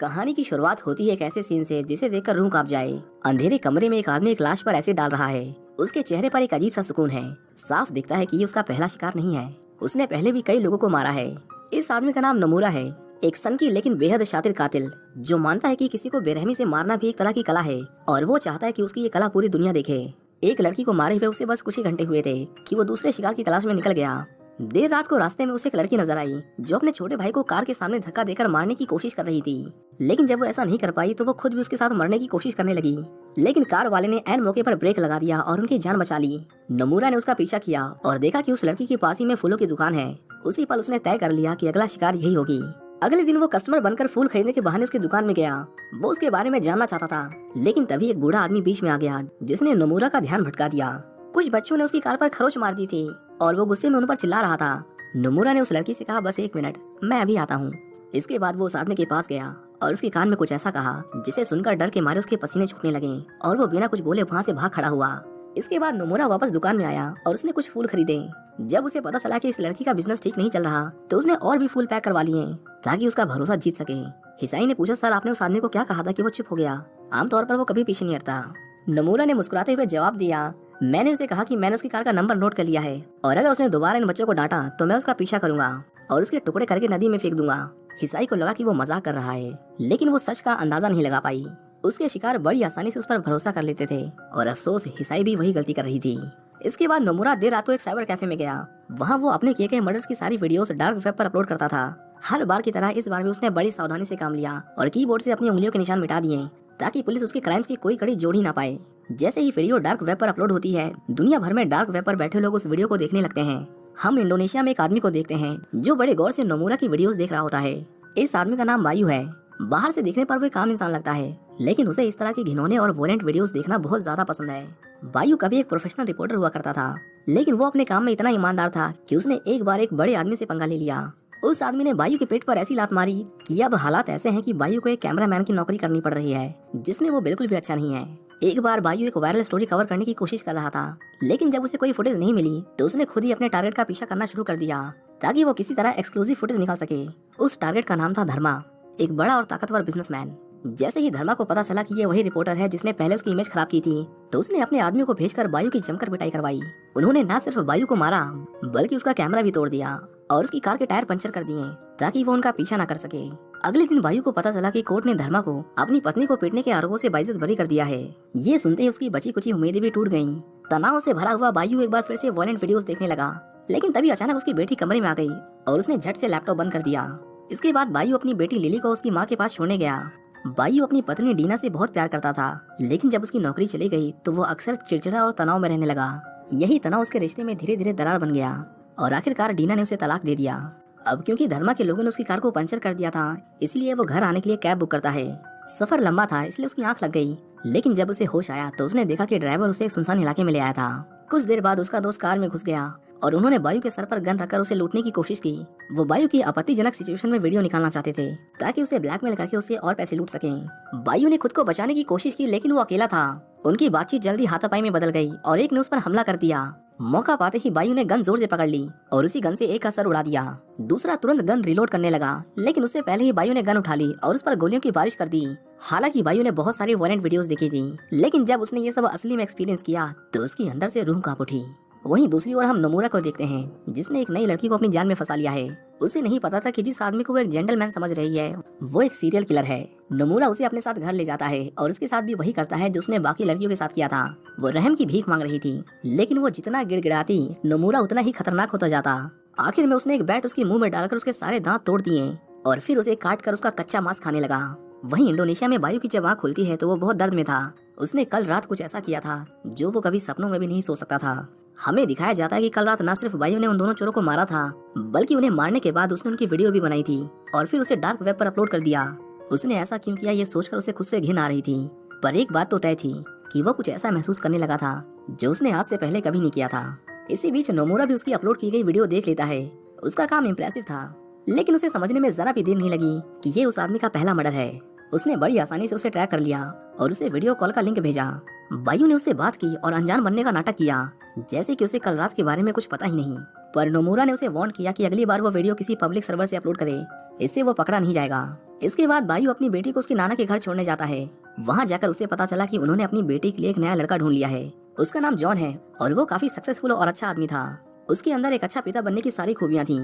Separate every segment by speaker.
Speaker 1: कहानी की शुरुआत होती है एक ऐसे सीन से जिसे देखकर रूह कांप जाए। अंधेरे कमरे में एक आदमी एक लाश पर एसिड डाल रहा है। उसके चेहरे पर एक अजीब सा सुकून है। साफ दिखता है कि ये उसका पहला शिकार नहीं है। उसने पहले भी कई लोगों को मारा है। इस आदमी का नाम नमूरा है, एक सनकी लेकिन बेहद शातिर कातिल जो मानता है कि किसी को बेरहमी से मारना भी एक तरह की कला है और वो चाहता है कि उसकी ये कला पूरी दुनिया देखे। एक लड़की को मारे हुए उसे बस कुछ ही घंटे हुए थे कि वो दूसरे शिकार की तलाश में निकल गया। देर रात को रास्ते में उसे एक लड़की नजर आई जो अपने छोटे भाई को कार के सामने धक्का देकर मारने की कोशिश कर रही थी। लेकिन जब वो ऐसा नहीं कर पाई तो वो खुद भी उसके साथ मरने की कोशिश करने लगी। लेकिन कार वाले ने ऐन मौके पर ब्रेक लगा दिया और उनकी जान बचा ली। नमूरा ने उसका पीछा किया और देखा कि उस लड़की के पास ही में फूलों की दुकान है। उसी पल उसने तय कर लिया कि अगला शिकार यही होगी। अगले दिन वो कस्टमर बनकर फूल खरीदने के बहाने उसकी दुकान में गया। वो उसके बारे में जानना चाहता था, लेकिन तभी एक बूढ़ा आदमी बीच में आ गया जिसने नमूरा का ध्यान भटका दिया। कुछ बच्चों ने उसकी कार पर खरोच मार दी थी और वो गुस्से में उन पर चिल्ला रहा था। नमूरा ने उस लड़की से कहा, बस 1 मिनट, मैं अभी आता हूँ। इसके बाद वो उस आदमी के पास गया और उसके कान में कुछ ऐसा कहा जिसे सुनकर डर के मारे उसके पसीने छूटने लगे और वो बिना कुछ बोले वहाँ से भाग खड़ा हुआ। इसके बाद नमूरा वापस दुकान में आया और उसने कुछ फूल खरीदे। जब उसे पता चला कि इस लड़की का बिजनेस ठीक नहीं चल रहा तो उसने और भी फूल पैक करवा लिए ताकि उसका भरोसा जीत सके। हिसाई ने पूछा, सर आपने उस आदमी को क्या कहा था कि वो चुप हो गया? आमतौर पर वो कभी पीछे नहीं हटता। नमूरा ने मुस्कुराते हुए जवाब दिया, मैंने उसे कहा कि मैंने उसकी कार का नंबर नोट कर लिया है और अगर उसने दोबारा इन बच्चों को डांटा तो मैं उसका पीछा करूंगा और उसके टुकड़े करके नदी में फेंक दूंगा। हिसाई को लगा कि वो मजाक कर रहा है, लेकिन वो सच का अंदाजा नहीं लगा पाई। उसके शिकार बड़ी आसानी से उस पर भरोसा कर लेते थे और अफसोस हिसाई भी वही गलती कर रही थी। इसके बाद नमूरा देर रात को एक साइबर कैफे में गया। वहाँ वो अपने किए गए मर्डर्स की सारी वीडियोस डार्क वेब पर अपलोड करता था। हर बार की तरह इस बार भी उसने बड़ी सावधानी से काम लिया और कीबोर्ड से अपनी उंगलियों के निशान मिटा दिए ताकि पुलिस उसके क्राइम्स की कोई कड़ी जोड़ ही ना पाए। जैसे ही वीडियो डार्क वेब पर अपलोड होती है, दुनिया भर में डार्क वेब पर बैठे लोग उस वीडियो को देखने लगते हैं। हम इंडोनेशिया में एक आदमी को देखते हैं जो बड़े गौर से नमूरा की वीडियोस देख रहा होता है। इस आदमी का नाम बायू है। बाहर से देखने पर वो एक आम इंसान लगता है, लेकिन उसे इस तरह के घिनौने और वोलेंट वीडियोस देखना बहुत ज्यादा पसंद है। बायू कभी एक प्रोफेशनल रिपोर्टर हुआ करता था, लेकिन वो अपने काम में इतना ईमानदार था कि उसने एक बार एक बड़े आदमी से पंगा ले लिया। उस आदमी ने बायू के पेट पर ऐसी लात मारी कि अब हालात ऐसे हैं कि बायू को एक कैमरामैन की नौकरी करनी पड़ रही है जिसमें वो बिल्कुल भी अच्छा नहीं है। एक बार बायू एक वायरल स्टोरी कवर करने की कोशिश कर रहा था, लेकिन जब उसे कोई फुटेज नहीं मिली तो उसने खुद ही अपने टारगेट का पीछा करना शुरू कर दिया ताकि वो किसी तरह एक्सक्लूसिव फुटेज निकाल सके। उस टारगेट का नाम था धर्मा, एक बड़ा और ताकतवर बिजनेसमैन। जैसे ही धर्मा को पता चला कि ये वही रिपोर्टर है जिसने पहले उसकी इमेज खराब की थी, तो उसने अपने आदमियों को भेजकर बायू की जमकर पिटाई करवाई। उन्होंने न सिर्फ बायू को मारा बल्कि उसका कैमरा भी तोड़ दिया और उसकी कार के टायर पंचर कर दिए ताकि वो उनका पीछा न कर सके। अगले दिन बायू को पता चला कि कोर्ट ने धर्मा को अपनी पत्नी को पीटने के आरोपों से बाइज्जत बरी कर दिया है। ये सुनते ही उसकी बची कुची उम्मीदें भी टूट गईं। तनाव से भरा हुआ बायू एक बार फिर से वॉयलेंट वीडियोस देखने लगा, लेकिन तभी अचानक उसकी बेटी कमरे में आ गई और उसने झट से लैपटॉप बंद कर दिया। इसके बाद बायू अपनी बेटी लिली को उसकी माँ के पास छोड़ने गया। बायू अपनी पत्नी डीना से बहुत प्यार करता था, लेकिन जब उसकी नौकरी चली गई तो वो अक्सर चिड़चिड़ा और तनाव में रहने लगा। यही तनाव उसके रिश्ते में धीरे धीरे दरार बन गया और आखिरकार डीना ने उसे तलाक दे दिया। अब क्योंकि धर्मा के लोगों ने उसकी कार को पंचर कर दिया था, इसलिए वो घर आने के लिए कैब बुक करता है। सफर लंबा था इसलिए उसकी आंख लग गई, लेकिन जब उसे होश आया तो उसने देखा कि ड्राइवर उसे एक सुनसान इलाके में ले आया था। कुछ देर बाद उसका दोस्त कार में घुस गया और उन्होंने बायू के सर पर गन रखकर उसे लूटने की कोशिश की। वो बायू की आपत्तिजनक सिचुएशन में वीडियो निकालना चाहते थे ताकि उसे ब्लैकमेल करके उसे और पैसे लूट सकें। बायू ने खुद को बचाने की कोशिश की, लेकिन वो अकेला था। उनकी बातचीत जल्दी हाथापाई में बदल गई और एक ने उस पर हमला कर दिया। मौका पाते ही बायू ने गन जोर से पकड़ ली और उसी गन से एक का सर उड़ा दिया। दूसरा तुरंत गन रिलोड करने लगा, लेकिन उससे पहले ही बायू ने गन उठा ली और उस पर गोलियों की बारिश कर दी। हालांकि बायू ने बहुत सारी वॉयलेंट वीडियोस देखी थी, लेकिन जब उसने ये सब असली में एक्सपीरियंस किया तो उसकी अंदर से रूह कांप उठी। वहीं दूसरी ओर हम नमूरा को देखते हैं जिसने एक नई लड़की को अपनी जान में फंसा लिया है। उसे नहीं पता था कि जिस आदमी को वो एक जेंटलमैन समझ रही है वो एक सीरियल किलर है। नमूरा उसे अपने साथ घर ले जाता है और उसके साथ भी वही करता है जो उसने बाकी लड़कियों के साथ किया था। वो रहम की भीख मांग रही थी, लेकिन वो जितना गिड़गिड़ाती नमूरा उतना ही खतरनाक होता जाता। आखिर में उसने एक बैट उसके मुंह में डालकर उसके सारे दांत तोड़ दिए और फिर उसे काट कर उसका कच्चा मांस खाने लगा। वहीं इंडोनेशिया में बायू की जब आँख खुलती है तो वो बहुत दर्द में था। उसने कल रात कुछ ऐसा किया था जो वो कभी सपनों में भी नहीं सोच सकता था। हमें दिखाया जाता है कि कल रात न सिर्फ बायू ने उन दोनों चोरों को मारा था, बल्कि उन्हें मारने के बाद उसने उनकी वीडियो भी बनाई थी और फिर उसे डार्क वेब पर अपलोड कर दिया। उसने ऐसा क्यों किया ये सोचकर उसे खुद से घिन आ रही थी, पर एक बात तो तय थी कि वो कुछ ऐसा महसूस करने लगा था जो उसने आज से पहले कभी नहीं किया था। इसी बीच नमूरा भी उसकी अपलोड की गई वीडियो देख लेता है। उसका काम इम्प्रेसिव था, लेकिन उसे समझने में जरा भी देर नहीं लगी कि ये उस आदमी का पहला मर्डर है। उसने बड़ी आसानी से उसे ट्रैक कर लिया और उसे वीडियो कॉल का लिंक भेजा। बायू ने उससे बात की और अनजान बनने का नाटक किया, जैसे कि उसे कल रात के बारे में कुछ पता ही नहीं। पर नमूरा ने उसे वार्न किया कि अगली बार वो वीडियो किसी पब्लिक सर्वर से अपलोड करे, इससे वो पकड़ा नहीं जाएगा। इसके बाद बायू अपनी बेटी को उसके नाना के घर छोड़ने जाता है। वहाँ जाकर उसे पता चला कि उन्होंने अपनी बेटी के लिए एक नया लड़का ढूंढ लिया है। उसका नाम जॉन है और वो काफी सक्सेसफुल और अच्छा आदमी था। उसके अंदर एक अच्छा पिता बनने की सारी खूबियां थी।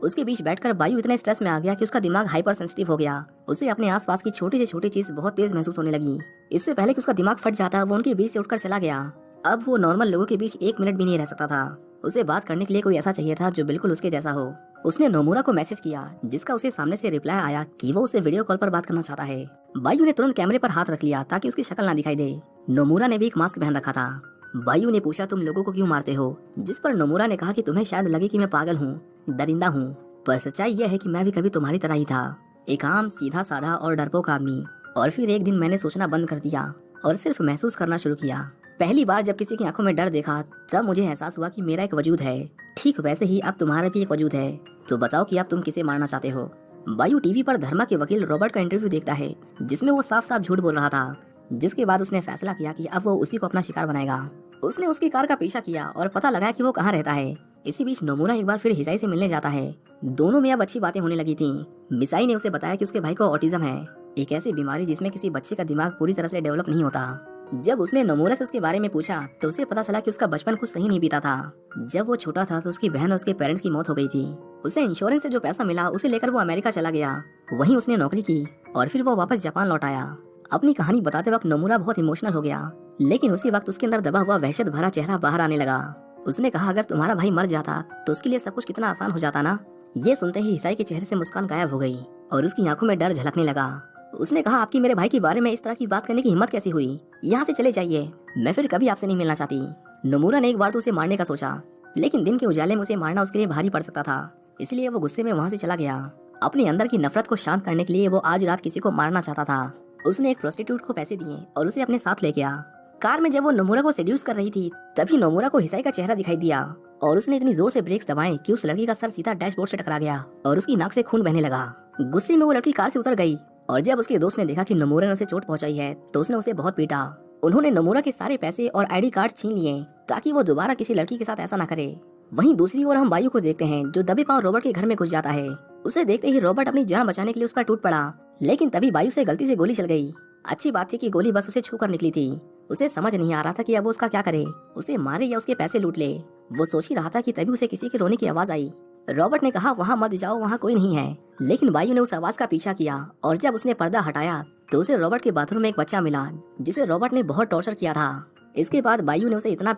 Speaker 1: उसके बीच बैठकर बायू इतने स्ट्रेस में आ गया कि उसका दिमाग हाइपर सेंसिटिव हो गया। उसे अपने आसपास की छोटी से छोटी चीज बहुत तेज महसूस होने लगी। इससे पहले कि उसका दिमाग फट जाता वो उनके बीच से उठकर चला गया। अब वो नॉर्मल लोगों के बीच 1 मिनट भी नहीं रह सकता था। उसे बात करने के लिए कोई ऐसा चाहिए था जो बिल्कुल उसके जैसा हो। उसने नोमुरा को मैसेज किया, जिसका उसे सामने से रिप्लाई आया कि वो उसे वीडियो कॉल पर बात करना चाहता है। बायू ने तुरंत कैमरे पर हाथ रख लिया ताकि उसकी शक्ल ना दिखाई दे। नोमुरा ने भी एक मास्क पहन रखा था। बायू ने पूछा, तुम लोगों को क्यों मारते हो? जिस पर नोमुरा ने कहा कि तुम्हें शायद लगे कि मैं पागल हूँ, दरिंदा हूँ, पर सच्चाई यह है कि मैं भी कभी तुम्हारी तरह ही था, एक आम सीधा साधा और डरपोक आदमी। और फिर एक दिन मैंने सोचना बंद कर दिया और सिर्फ महसूस करना शुरू किया। पहली बार जब किसी की आंखों में डर देखा तब मुझे एहसास हुआ कि मेरा एक वजूद है। ठीक वैसे ही अब तुम्हारा भी एक वजूद है। तो बताओ कि अब तुम किसे मारना चाहते हो? बायू टीवी पर धर्मा के वकील रॉबर्ट का इंटरव्यू देखता है, जिसमें वो साफ साफ झूठ बोल रहा था। जिसके बाद उसने फैसला किया कि अब वो उसी को अपना शिकार बनाएगा। उसने उसकी कार का पीछा किया और पता लगाया कि वो कहाँ रहता है। इसी बीच नोमुरा एक बार फिर हिसाई से मिलने जाता है। दोनों में अब अच्छी बातें होने लगी थी। मिसाई ने उसे बताया कि उसके भाई को ऑटिज्म है, एक ऐसी बीमारी जिसमें किसी बच्चे का दिमाग पूरी तरह से डेवलप नहीं होता। जब उसने नोमुरा से उसके बारे में पूछा तो उसे पता चला कि उसका बचपन कुछ सही नहीं बीता था। जब वो छोटा था तो उसकी बहन और उसके पेरेंट्स की मौत हो गई थी। उसे इंश्योरेंस से जो पैसा मिला उसे लेकर वो अमेरिका चला गया। वहीं उसने नौकरी की और फिर वो वापस जापान लौट आया। अपनी कहानी बताते वक्त नोमुरा बहुत इमोशनल हो गया, लेकिन उसी वक्त उसके अंदर दबा हुआ वहशत भरा चेहरा बाहर आने लगा। उसने कहा, अगर तुम्हारा भाई मर जाता तो उसके लिए सब कुछ कितना आसान हो जाता ना। ये सुनते ही हिसाई के चेहरे से मुस्कान गायब हो गई और उसकी आंखों में डर झलकने लगा। उसने कहा, आपकी मेरे भाई के बारे में इस तरह की बात करने की हिम्मत कैसी हुई? यहाँ से चले जाइए, मैं फिर कभी आपसे नहीं मिलना चाहती। नोमुरा ने एक बार तो उसे मारने का सोचा, लेकिन दिन के उजाले में उसे मारना उसके लिए भारी पड़ सकता था, इसलिए वो गुस्से में वहाँ से चला गया। अपने अंदर की नफरत को शांत करने के लिए वो आज रात किसी को मारना चाहता था। उसने एक प्रोस्टिट्यूट को पैसे दिए और उसे अपने साथ ले गया। कार में जब वो नोमुरा को सेड्यूस कर रही थी तभी नोमुरा को हिसाई का चेहरा दिखाई दिया और उसने इतनी जोर से ब्रेक्स दबाए कि उस लड़की का सर सीधा डैशबोर्ड से टकरा गया और उसकी नाक से खून बहने लगा। गुस्से में वो लड़की कार से उतर गई और जब उसके दोस्त ने देखा कि नोमुरा ने उसे चोट पहुंचाई है तो उसने उसे बहुत पीटा। उन्होंने नोमुरा के सारे पैसे और आईडी कार्ड छीन लिए ताकि वो दोबारा किसी लड़की के साथ ऐसा ना करे। वहीं दूसरी ओर हम बायू को देखते हैं जो दबे पांव रॉबर्ट के घर में घुस जाता है। उसे देखते ही रॉबर्ट अपनी जान बचाने के लिए उस पर टूट पड़ा, लेकिन तभी बायू से गलती से गोली चल गई। अच्छी बात थी कि गोली बस उसे छू कर निकली थी। उसे समझ नहीं आ रहा था कि अब वो उसका क्या करे, उसे मारे या उसके पैसे लूट ले। वो सोच ही रहा था कि तभी उसे किसी के रोने की आवाज आई। रॉबर्ट ने कहा, वहाँ मत जाओ, वहाँ कोई नहीं है। लेकिन बायू ने उस आवाज का पीछा किया और जब उसने पर्दा हटाया तो उसे रॉबर्ट के बाथरूम में एक बच्चा मिला जिसे रॉबर्ट ने बहुत टॉर्चर किया था। इसके बाद बायू ने उसे इतना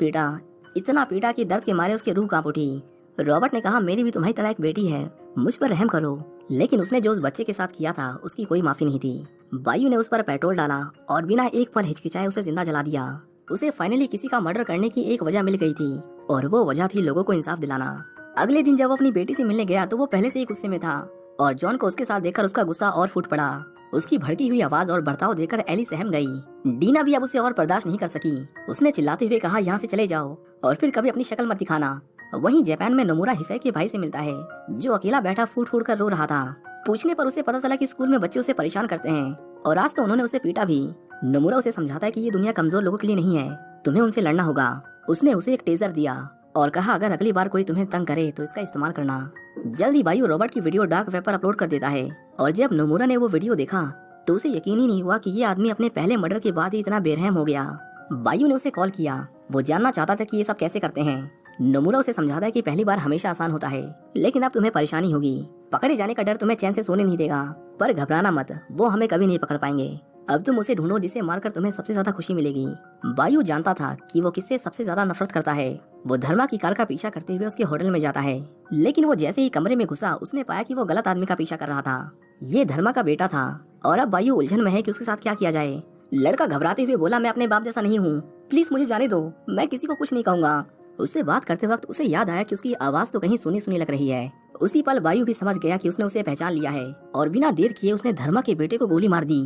Speaker 1: पीटा कि दर्द के मारे उसकी रूह कांप उठी। रॉबर्ट ने कहा, मेरी भी तुम्हारी तरह एक बेटी है, मुझ पर रहम करो। लेकिन उसने जो उस बच्चे के साथ किया था उसकी कोई माफी नहीं थी। बायू ने उस पर पेट्रोल डाला और बिना एक पल हिचकिचाए उसे जिंदा जला दिया। उसे फाइनली किसी का मर्डर करने की एक वजह मिल गई थी और वो वजह थी लोगों को इंसाफ दिलाना। अगले दिन जब वो अपनी बेटी से मिलने गया तो वो पहले से ही गुस्से में था और जॉन को उसके साथ देखकर उसका गुस्सा और फूट पड़ा। उसकी भड़की हुई आवाज और बर्ताव देखकर एली सहम गई। डीना भी अब उसे और बर्दाश्त नहीं कर सकी। उसने चिल्लाते हुए कहा, यहाँ से चले जाओ और फिर कभी अपनी शक्ल मत दिखाना। वहीं जापान में नोमुरा हिसाई के भाई से मिलता है जो अकेला बैठा फूट फूट कर रो रहा था। पूछने पर उसे पता चला कि स्कूल में बच्चे उसे परेशान करते हैं और आज तो उन्होंने उसे पीटा भी। नोमुरा उसे समझाता है कि ये दुनिया कमजोर लोगों के लिए नहीं है, तुम्हें उनसे लड़ना होगा। उसने उसे एक टेजर दिया और कहा, अगर अगली बार कोई तुम्हें तंग करे तो इसका इस्तेमाल करना। जल्द ही बायू रॉबर्ट की वीडियो डार्क वेब पर अपलोड कर देता है और जब नोमुरा ने वो वीडियो देखा तो उसे यकीन ही नहीं हुआ कि ये आदमी अपने पहले मर्डर के बाद ही इतना बेरहम हो गया। बायू ने उसे कॉल किया, वो जानना चाहता था कि ये सब कैसे करते हैं। नोमुरा उसे समझाता है कि पहली बार हमेशा आसान होता है, लेकिन अब तुम्हें परेशानी होगी। पकड़े जाने का डर तुम्हें चैन से सोने नहीं देगा, पर घबराना मत, वो हमें कभी नहीं पकड़ पाएंगे। अब तुम उसे ढूंढो जिसे मारकर तुम्हें सबसे ज्यादा खुशी मिलेगी। बायू जानता था कि वो किससे सबसे ज्यादा नफरत करता है। वो धर्मा की कार का पीछा करते हुए उसके होटल में जाता है, लेकिन वो जैसे ही कमरे में घुसा उसने पाया कि वो गलत आदमी का पीछा कर रहा था। ये धर्मा का बेटा था और अब बायू उलझन में है कि उसके साथ क्या किया जाए। लड़का घबराते हुए बोला, मैं अपने बाप जैसा नहीं हूँ, प्लीज मुझे जाने दो, मैं किसी को कुछ नहीं कहूँगा। उससे बात करते वक्त उसे याद आया कि उसकी आवाज तो कहीं सुनी सुनी लग रही है। उसी पल बायू भी समझ गया कि उसने उसे पहचान लिया है और बिना देर किए उसने धर्मा के बेटे को गोली मार दी।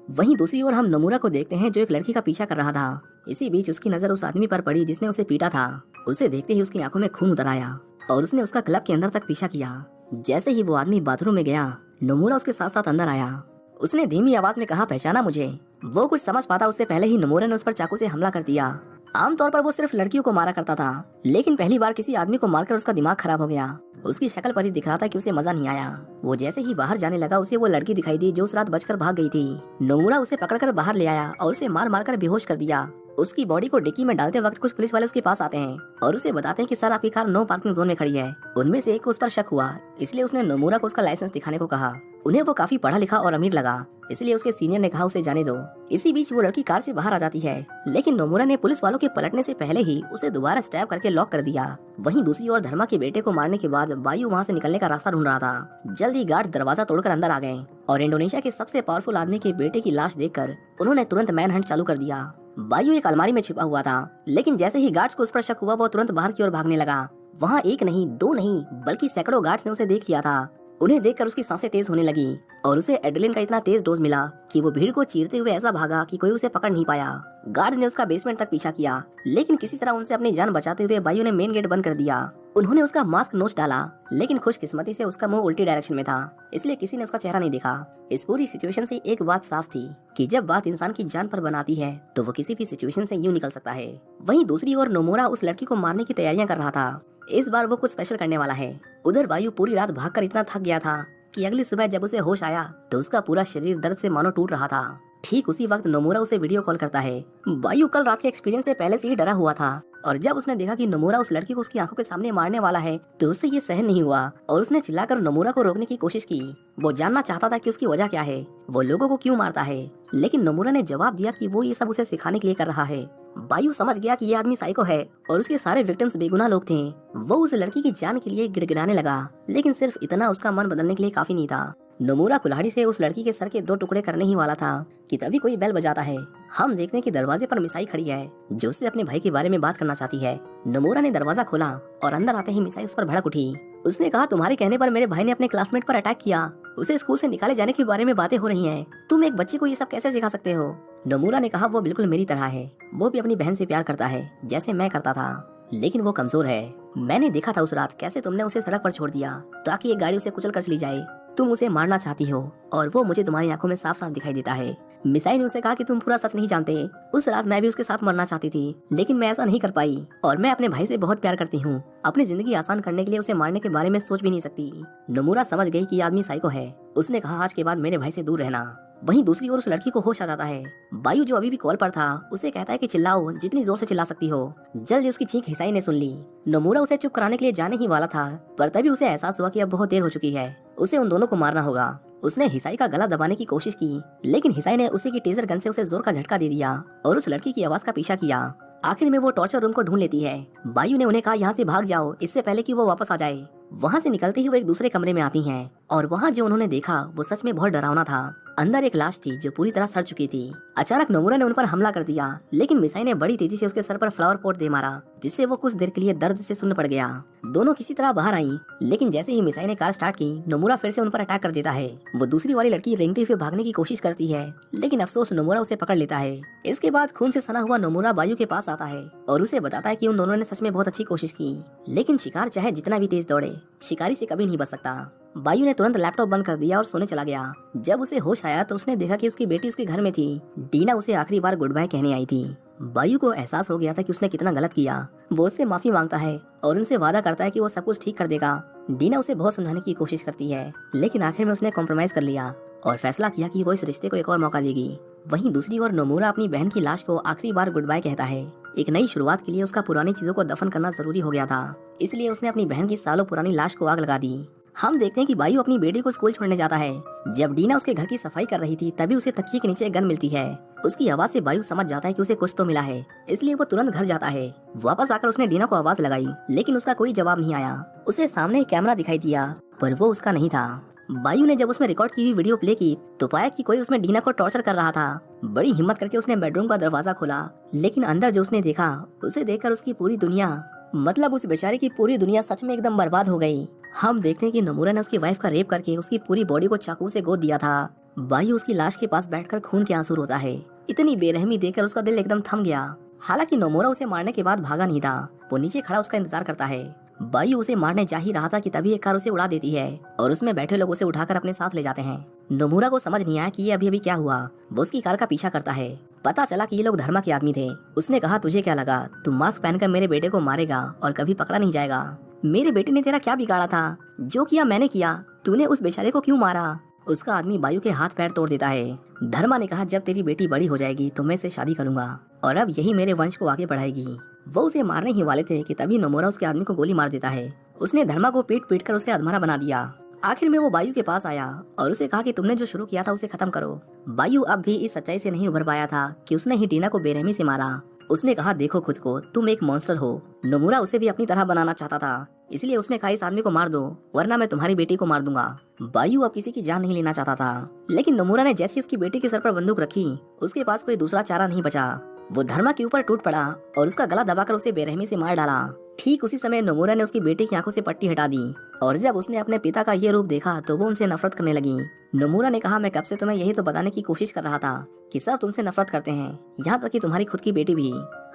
Speaker 1: वहीं दूसरी ओर हम नोमुरा को देखते हैं जो एक लड़की का पीछा कर रहा था। इसी बीच उसकी नजर उस आदमी पर पड़ी जिसने उसे पीटा था। उसे देखते ही उसकी आंखों में खून उतर आया और उसने उसका क्लब के अंदर तक पीछा किया। जैसे ही वो आदमी बाथरूम में गया, नोमुरा उसके साथ साथ अंदर आया। उसने धीमी आवाज में कहा, पहचाना मुझे? वो कुछ समझ पाता उससे पहले ही नोमुरा ने उस पर चाकू से हमला कर दिया। आमतौर पर वो सिर्फ लड़कियों को मारा करता था, लेकिन पहली बार किसी आदमी को मारकर उसका दिमाग खराब हो गया उसकी शक्ल पर ही दिख रहा था कि उसे मजा नहीं आया। वो जैसे ही बाहर जाने लगा उसे वो लड़की दिखाई दी जो उस रात बचकर भाग गई थी। नोमुरा उसे पकड़कर बाहर ले आया और उसे मार मार कर बेहोश कर दिया। उसकी बॉडी को डिक्की में डालते वक्त कुछ पुलिस वाले उसके पास आते हैं और उसे बताते हैं कि सर आपकी कार नो पार्किंग जोन में खड़ी है। उनमें से एक को उस पर शक हुआ, इसलिए उसने नोमुरा को उसका लाइसेंस दिखाने को कहा। उन्हें वो काफी पढ़ा लिखा और अमीर लगा, इसलिए उसके सीनियर ने कहा उसे जाने दो। इसी बीच वो लड़की कार से बाहर आ जाती है, लेकिन नोमुरा ने पुलिस वालों के पलटने से पहले ही उसे दोबारा स्टैब करके लॉक कर दिया। वहीं दूसरी ओर धर्मा के बेटे को मारने के बाद बायू वहाँ से निकलने का रास्ता ढूंढ रहा था। जल्द ही गार्ड्स दरवाजा तोड़कर अंदर आ गए और इंडोनेशिया के सबसे पावरफुल आदमी के बेटे की लाश देखकर उन्होंने तुरंत मैन हंट चालू कर दिया। बायू एक अलमारी में छिपा हुआ था, लेकिन जैसे ही गार्ड्स को उस पर शक हुआ वो तुरंत बाहर की ओर भागने लगा। वहाँ एक नहीं, दो नहीं, बल्कि सैकड़ों गार्ड्स ने उसे देख लिया था। उन्हें देखकर उसकी सांसें तेज होने लगी और उसे एड्रेनलिन का इतना तेज डोज मिला कि वो भीड़ को चीरते हुए ऐसा भागा कि कोई उसे पकड़ नहीं पाया। गार्ड ने उसका बेसमेंट तक पीछा किया, लेकिन किसी तरह उनसे अपनी जान बचाते हुए बायू ने मेन गेट बंद कर दिया। उन्होंने उसका मास्क नोच डाला, लेकिन खुशकिस्मती से उसका मुंह उल्टी डायरेक्शन में था, इसलिए किसी ने उसका चेहरा नहीं देखा। इस पूरी सिचुएशन से एक बात साफ थी कि जब बात इंसान की जान पर बनाती है तो वो किसी भी सिचुएशन से यूं निकल सकता है। वहीं दूसरी ओर नोमुरा उस लड़की को मारने की तैयारियां कर रहा था। इस बार वो कुछ स्पेशल करने वाला है। उधर बायू पूरी रात भागकर इतना थक गया था कि अगली सुबह जब उसे होश आया तो उसका पूरा शरीर दर्द से मानो टूट रहा था। ठीक उसी वक्त नोमुरा उसे वीडियो कॉल करता है। बायू कल रात के एक्सपीरियंस से पहले से ही डरा हुआ था और जब उसने देखा कि नोमुरा उस लड़की को उसकी आंखों के सामने मारने वाला है तो उससे ये सहन नहीं हुआ और उसने चिल्लाकर नोमुरा को रोकने की कोशिश की। वो जानना चाहता था कि उसकी वजह क्या है, वो लोगों को क्यों मारता है, लेकिन नोमुरा ने जवाब दिया कि वो ये सब उसे सिखाने के लिए कर रहा है। बायू समझ गया कि ये आदमी साइको है और उसके सारे विक्टिम्स बेगुनाह लोग थे। वो उस लड़की की जान के लिए गिड़गिड़ाने लगा, लेकिन सिर्फ इतना उसका मन बदलने के लिए काफी नहीं था। नोमुरा कुल्हाड़ी से उस लड़की के सर के 2 टुकड़े करने ही वाला था कि तभी कोई बेल बजाता है। हम देखने कि दरवाजे पर मिसाई खड़ी है जो उससे अपने भाई के बारे में बात करना चाहती है। नोमुरा ने दरवाजा खोला और अंदर आते ही मिसाई उस पर भड़क उठी। उसने कहा, तुम्हारे कहने पर मेरे भाई ने अपने क्लासमेट पर अटैक किया, उसे स्कूल से निकाले जाने के बारे में बातें हो रही हैं। तुम एक बच्चे को ये सब कैसे सिखा सकते हो? नोमुरा ने कहा, वो बिल्कुल मेरी तरह है, वो भी अपनी बहन से प्यार करता है जैसे मैं करता था, लेकिन वो कमजोर है। मैंने देखा था उस रात कैसे तुमने उसे सड़क पर छोड़ दिया ताकि एक गाड़ी उसे कुचल कर चली जाए। तुम उसे मारना चाहती हो और वो मुझे तुम्हारी आंखों में साफ साफ दिखाई देता है। मिसाई ने उसे कहा कि तुम पूरा सच नहीं जानते, उस रात मैं भी उसके साथ मरना चाहती थी, लेकिन मैं ऐसा नहीं कर पाई और मैं अपने भाई से बहुत प्यार करती हूँ। अपनी जिंदगी आसान करने के लिए उसे मारने के बारे में सोच भी नहीं सकती। नोमुरा समझ गई कि आदमी साइको है। उसने कहा, आज के बाद मेरे भाई से दूर रहना। वहीं दूसरी ओर उस लड़की को होश आ जाता है। बायू जो अभी भी कॉल पर था उसे कहता है कि चिल्लाओ, जितनी जोर से चिल्ला सकती हो। जल्दी उसकी चीख हिसाई ने सुन ली। नोमुरा उसे चुप कराने के लिए जाने ही वाला था, पर तभी उसे एहसास हुआ कि अब बहुत देर हो चुकी है, उसे उन दोनों को मारना होगा। उसने हिसाई का गला दबाने की कोशिश की, लेकिन हिसाई ने उसी की टेजर गन से उसे जोर का झटका दे दिया और उस लड़की की आवाज का पीछा किया। आखिर में वो टॉर्चर रूम को ढूंढ लेती है। बायू ने उन्हें कहा, यहाँ से भाग जाओ इससे पहले कि वो वापस आ जाए। वहाँ से निकलते ही वो एक दूसरे कमरे में आती हैं और वहाँ जो उन्होंने देखा वो सच में बहुत डरावना था। अंदर एक लाश थी जो पूरी तरह सड़ चुकी थी। अचानक नोमुरा ने उन पर हमला कर दिया, लेकिन मिसाई ने बड़ी तेजी से उसके सर पर फ्लावर पॉट दे मारा, जिससे वो कुछ देर के लिए दर्द से सुन्न पड़ गया। दोनों किसी तरह बाहर आई, लेकिन जैसे ही मिसाई ने कार स्टार्ट की, नोमुरा फिर से उन पर अटैक कर देता है। वो दूसरी वाली लड़की रेंगते हुए भागने की कोशिश करती है, लेकिन अफसोस नोमुरा उसे पकड़ लेता है। इसके बाद खून से सना हुआ नोमुरा बायू के पास आता है और उसे बताता है कि उन दोनों ने सच में बहुत अच्छी कोशिश की, लेकिन शिकार चाहे जितना भी तेज दौड़े, शिकारी से कभी नहीं बच सकता। बायू ने तुरंत लैपटॉप बंद कर दिया और सोने चला गया। जब उसे होश आया तो उसने देखा कि उसकी बेटी उसके घर में थी। डीना उसे आखिरी बार गुड बाय कहने आई थी। बायू को एहसास हो गया था कि उसने कितना गलत किया। वो उससे माफी मांगता है और उनसे वादा करता है कि वो सब कुछ ठीक कर देगा। डीना उसे बहुत समझाने की कोशिश करती है, लेकिन आखिर में उसने कॉम्प्रोमाइज कर लिया और फैसला किया कि वो इस रिश्ते को एक और मौका देगी। वहीं दूसरी ओर नोमुरा अपनी बहन की लाश को आखिरी बार गुड बाय कहता है। एक नई शुरुआत के लिए उसका पुरानी चीजों को दफन करना जरूरी हो गया था, इसलिए उसने अपनी बहन की सालों पुरानी लाश को आग लगा दी। हम देखते हैं कि बायू अपनी बेटी को स्कूल छोड़ने जाता है। जब डीना उसके घर की सफाई कर रही थी तभी उसे तकिए के नीचे गन मिलती है। उसकी आवाज से बायू समझ जाता है कि उसे कुछ तो मिला है, इसलिए वो तुरंत घर जाता है। वापस आकर उसने डीना को आवाज लगाई, लेकिन उसका कोई जवाब नहीं आया। उसे सामने एक कैमरा दिखाई दिया, पर वो उसका नहीं था। बायू ने जब उसमें रिकॉर्ड की हुई वीडियो प्ले की तो पाया कि कोई उसमें डीना को टॉर्चर कर रहा था। बड़ी हिम्मत करके उसने बेडरूम का दरवाजा खोला, लेकिन अंदर जो उसने देखा उसे देखकर उसकी पूरी दुनिया, मतलब उस बेचारे की पूरी दुनिया सच में एकदम बर्बाद हो गई। हम देखते हैं कि नोमुरा ने उसकी वाइफ का रेप करके उसकी पूरी बॉडी को चाकू से गोद दिया था। बायू उसकी लाश के पास बैठकर खून के आंसू रोता है। इतनी बेरहमी देखकर उसका दिल एकदम थम गया। हालांकि नोमुरा उसे मारने के बाद भागा नहीं था, वो नीचे खड़ा उसका इंतजार करता है। बायू उसे मारने जा ही रहा था कि तभी एक कार उसे उड़ा देती है और उसमें बैठे लोग उसे उठाकर अपने साथ ले जाते हैं। नोमुरा को समझ नहीं आया कि ये अभी क्या हुआ। वो उसकी कार का पीछा करता है। पता चला कि ये लोग धर्मा के आदमी थे। उसने कहा, तुझे क्या लगा, तू मास्क पहनकर मेरे बेटे को मारेगा और कभी पकड़ा नहीं जाएगा। मेरे बेटे ने तेरा क्या बिगाड़ा था? जो किया मैंने किया, तूने उस बेचारे को क्यों मारा? उसका आदमी बायु के हाथ पैर तोड़ देता है। धर्मा ने कहा, जब तेरी बेटी बड़ी हो जाएगी तो मैं इससे शादी करूंगा और अब यही मेरे वंश को आगे बढ़ाएगी। वो उसे मारने ही वाले थे कि तभी नोमुरा उसके आदमी को गोली मार देता है। उसने धर्मा को पीट पीट कर उसे अधमरा बना दिया। आखिर में वो बायु के पास आया और उसे कहा कि तुमने जो शुरू किया था उसे खत्म करो। बायु अब भी इस सच्चाई से नहीं उभर पाया था कि उसने ही टीना को बेरहमी से मारा। उसने कहा, देखो खुद को, तुम एक मॉन्स्टर हो। नोमुरा उसे भी अपनी तरह बनाना चाहता था, इसलिए उसने कहा, इस आदमी को मार दो वरना मैं तुम्हारी बेटी को मार दूंगा। बायु अब किसी की जान नहीं लेना चाहता था, लेकिन नोमुरा ने जैसे उसकी बेटी के सर पर बंदूक रखी, उसके पास कोई दूसरा चारा नहीं बचा। वो धर्मा के ऊपर टूट पड़ा और उसका गला दबाकर उसे बेरहमी से मार डाला। ठीक उसी समय नोमुरा ने उसकी बेटी की आंखों से पट्टी हटा दी और जब उसने अपने पिता का ये रूप देखा तो वो उनसे नफरत करने लगी। नोमुरा ने कहा, मैं कब से तुम्हें यही तो बताने की कोशिश कर रहा था कि सब तुमसे नफरत करते हैं, यहाँ तक कि तुम्हारी खुद की बेटी भी।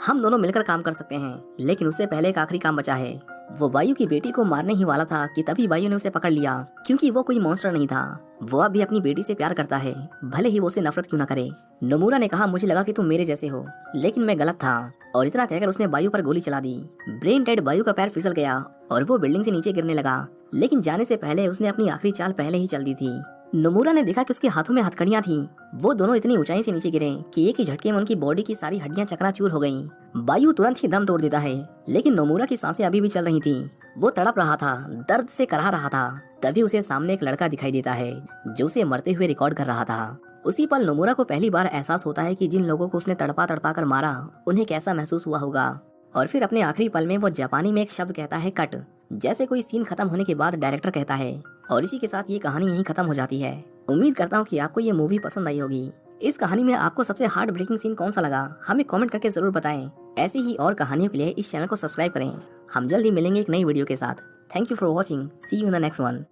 Speaker 1: हम दोनों मिलकर काम कर सकते हैं, लेकिन उससे पहले एक आखिरी काम बचा है। वो बायु की बेटी को मारने ही वाला था कि तभी बायु ने उसे पकड़ लिया, क्योंकि वो कोई मॉन्स्टर नहीं था। वो अब भी अपनी बेटी से प्यार करता है, भले ही वो उसे नफरत क्यों न करे। नोमुरा ने कहा, मुझे लगा कि तुम मेरे जैसे हो, लेकिन मैं गलत था। और इतना कहकर उसने बायु पर गोली चला दी। ब्रेन डेड बायु का पैर फिसल गया और वो बिल्डिंग से नीचे गिरने लगा, लेकिन जाने से पहले उसने अपनी आखिरी चाल पहले ही चल दी थी। नोमुरा ने देखा कि उसके हाथों में हथकड़ियां थीं। वो दोनों इतनी ऊंचाई से नीचे गिरे कि एक ही झटके में उनकी बॉडी की सारी हड्डियां चकनाचूर हो गईं। बायु तुरंत ही दम तोड़ देता है, लेकिन नोमुरा की सांसें अभी भी चल रही थीं। वो तड़प रहा था, दर्द से कराह रहा था। तभी उसे सामने एक लड़का दिखाई देता है जो उसे मरते हुए रिकॉर्ड कर रहा था। उसी पल नोमुरा को पहली बार एहसास होता है कि जिन लोगों को उसने तड़पा तड़पा कर मारा उन्हें कैसा महसूस हुआ होगा। और फिर अपने आखिरी पल में वो जापानी में एक शब्द कहता है, कट, जैसे कोई सीन खत्म होने के बाद डायरेक्टर कहता है। और इसी के साथ ये कहानी यहीं खत्म हो जाती है। उम्मीद करता हूँ कि आपको ये मूवी पसंद आई होगी। इस कहानी में आपको सबसे हार्ट ब्रेकिंग सीन कौन सा लगा, हमें कमेंट करके जरूर बताएं। ऐसी ही और कहानियों के लिए इस चैनल को सब्सक्राइब करें। हम जल्द ही मिलेंगे एक नई वीडियो के साथ। Thank you for watching, see you in the next one.